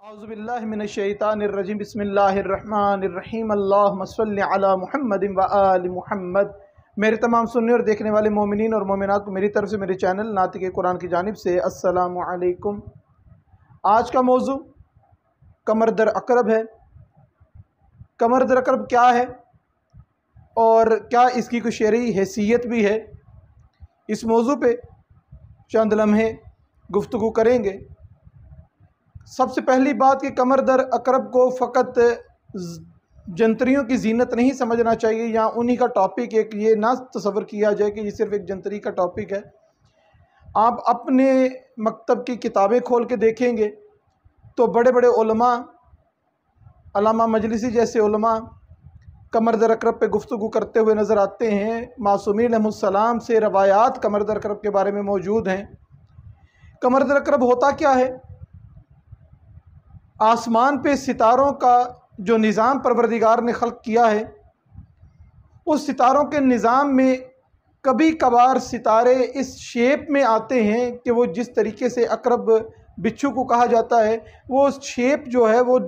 औज़ुबिल्लाहिमिनश्शैतानिर्रजीम बिस्मिल्लाहिर्रहमानिर्रहीम अल्लाहुम्मा सल्लि अला मुहम्मदिन व आलि मुहम्मद। मेरे तमाम सुनने और देखने वाले मोमिनीन और मोमिनात को मेरी तरफ से मेरे चैनल नातिक़ कुरान की जानिब से अस्सलामु अलैकुम। आज का मौजू कमर दर अक़रब है। कमर दर अक़रब क्या है और क्या इसकी कोई शरई हैसियत भी है, इस मौजू पे चंद लम्हे गुफ्तगू करेंगे। सबसे पहली बात कि कमर दर अक़रब को फ़कत जंतरियों की ज़ीनत नहीं समझना चाहिए, या उन्हीं का टॉपिक एक ये ना तसव्वुर किया जाए कि ये सिर्फ़ एक जंतरी का टॉपिक है। आप अपने मकतब की किताबें खोल के देखेंगे तो बड़े बड़े उलमा, अल्लामा मजलिसी जैसे उलमा कमर दर अक़रब पे गुफ्तगू करते हुए नज़र आते हैं। मासूमीन अलैहिस्सलाम से रवायात कमर दर अक़रब के बारे में मौजूद हैं। कमर दर अक़रब होता क्या है? आसमान पे सितारों का जो निज़ाम परवरदिगार ने खल्क़ किया है, उस सितारों के निज़ाम में कभी कभार सितारे इस शेप में आते हैं कि वो जिस तरीके से अक़रब बिच्छू को कहा जाता है, वो शेप जो है, वो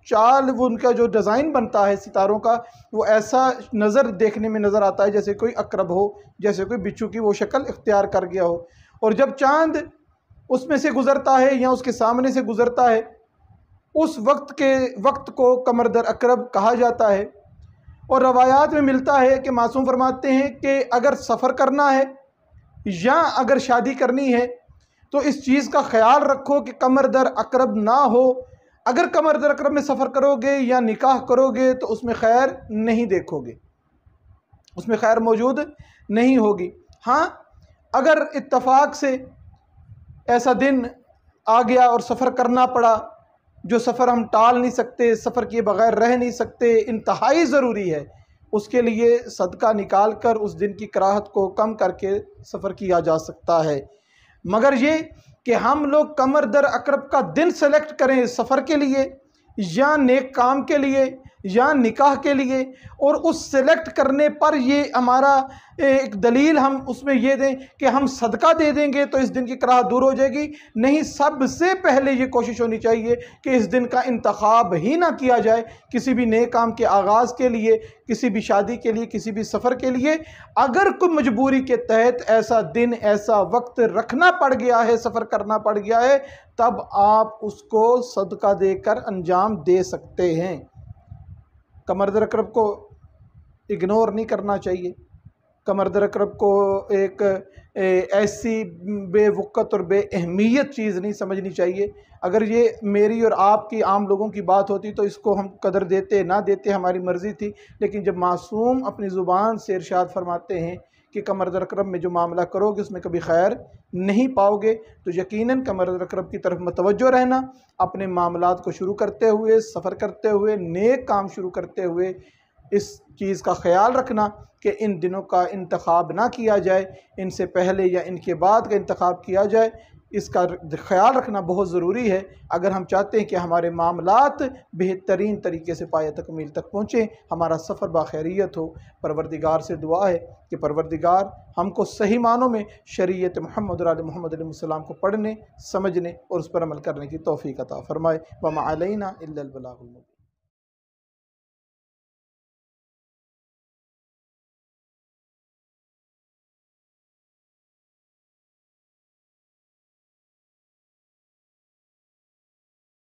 चाल, वो उनका जो डिज़ाइन बनता है सितारों का, वो ऐसा नज़र देखने में नज़र आता है जैसे कोई अक़रब हो, जैसे कोई बिच्छू की वो शक्ल इख्तियार कर गया हो। और जब चाँद उसमें से गुज़रता है या उसके सामने से गुज़रता है, उस वक्त को कमर दर अक़रब कहा जाता है। और रवायात में मिलता है कि मासूम फरमाते हैं कि अगर सफ़र करना है या अगर शादी करनी है तो इस चीज़ का ख़याल रखो कि कमर दर अक़रब ना हो। अगर कमर दर अक़रब में सफ़र करोगे या निकाह करोगे तो उसमें खैर नहीं देखोगे, उसमें खैर मौजूद नहीं होगी। हाँ, अगर इत्तफ़ाक़ से ऐसा दिन आ गया और सफ़र करना पड़ा, जो सफ़र हम टाल नहीं सकते, सफ़र किए बग़ैर रह नहीं सकते, इंतहाई ज़रूरी है, उसके लिए सदका निकाल कर उस दिन की कराहत को कम करके सफ़र किया जा सकता है। मगर ये कि हम लोग कमर दर अक़रब का दिन सेलेक्ट करें सफ़र के लिए या नेक काम के लिए या निकाह के लिए, और उस सेलेक्ट करने पर ये हमारा एक दलील हम उसमें ये दें कि हम सदका दे देंगे तो इस दिन की कराहत दूर हो जाएगी, नहीं। सबसे पहले ये कोशिश होनी चाहिए कि इस दिन का इंतखाब ही ना किया जाए किसी भी नेक काम के आगाज़ के लिए, किसी भी शादी के लिए, किसी भी सफ़र के लिए। अगर कोई मजबूरी के तहत ऐसा दिन, ऐसा वक्त रखना पड़ गया है, सफ़र करना पड़ गया है, तब आप उसको सदका देकर अंजाम दे सकते हैं। कमर दर अक़रब को इग्नोर नहीं करना चाहिए। कमर दर अक़रब को एक ऐसी बेवक़्त और बेअहमियत चीज़ नहीं समझनी चाहिए। अगर ये मेरी और आपकी आम लोगों की बात होती तो इसको हम कदर देते ना देते हमारी मर्ज़ी थी, लेकिन जब मासूम अपनी ज़ुबान से इरशाद फरमाते हैं कि कमर दर अक़रब में जो मामला करोगे उसमें कभी खैर नहीं पाओगे, तो यकीनन कमर दर अक़रब की तरफ मुतवज्जो रहना, अपने मामलात को शुरू करते हुए, सफ़र करते हुए, नेक काम शुरू करते हुए इस चीज़ का ख़याल रखना कि इन दिनों का इंतखाब ना किया जाए, इनसे पहले या इनके बाद का इंतखाब किया जाए। इसका ख़याल रखना बहुत ज़रूरी है अगर हम चाहते हैं कि हमारे मामलात बेहतरीन तरीके से पाया तकमील तक पहुँचें, हमारा सफ़र बाखैरियत हो। परवरदिगार से दुआ है कि परवरदिगार हमको सही मानों में शरीयत मुहम्मद और आले मुहम्मद अलैहिस्सलाम को पढ़ने, समझने और उस पर अमल करने की तौफ़ीक़ अता फ़रमाए। व मा अलैना इल्लल बलागुल मुबीन।